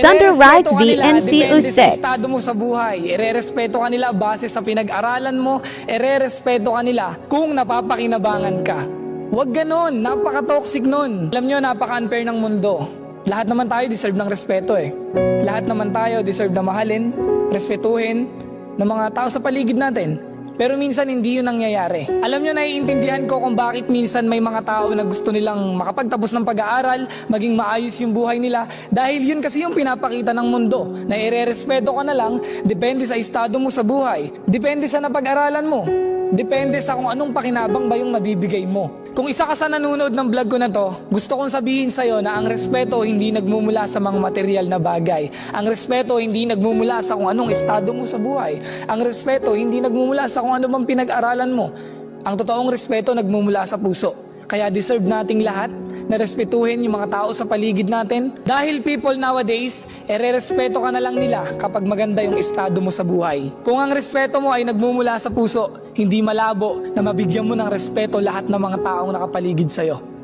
Thunder Rides depende sa VNC06. estado mo sa buhay. Irerespeto ka nila base sa pinag-aralan mo. Irerespeto ka nila kung napapakinabangan ka. Huwag ganon, napaka-toxic nun. Alam nyo, napaka-unfair ng mundo. Lahat naman tayo deserve ng respeto eh. Lahat naman tayo deserve na mahalin, respetuhin ng mga tao sa paligid natin. Pero minsan hindi yun nangyayari. Alam nyo, naiintindihan ko kung bakit minsan may mga tao na gusto nilang makapagtapos ng pag-aaral, maging maayos yung buhay nila. Dahil yun kasi yung pinapakita ng mundo, na irerespeto ka na lang, depende sa estado mo sa buhay. Depende sa napag-aralan mo. Depende sa kung anong pakinabang ba yung nabibigay mo. Kung isa ka sa nanonood ng vlog ko na to, gusto kong sabihin sa'yo na ang respeto hindi nagmumula sa mga material na bagay. Ang respeto hindi nagmumula sa kung anong estado mo sa buhay. Ang respeto hindi nagmumula sa kung ano bang pinag-aralan mo. Ang totoong respeto nagmumula sa puso. Kaya deserve nating lahat na respetuhin yung mga tao sa paligid natin. Dahil people nowadays, ererespeto ka na lang nila kapag maganda yung estado mo sa buhay. Kung ang respeto mo ay nagmumula sa puso, hindi malabo na mabigyan mo ng respeto lahat ng mga taong nakapaligid sa'yo.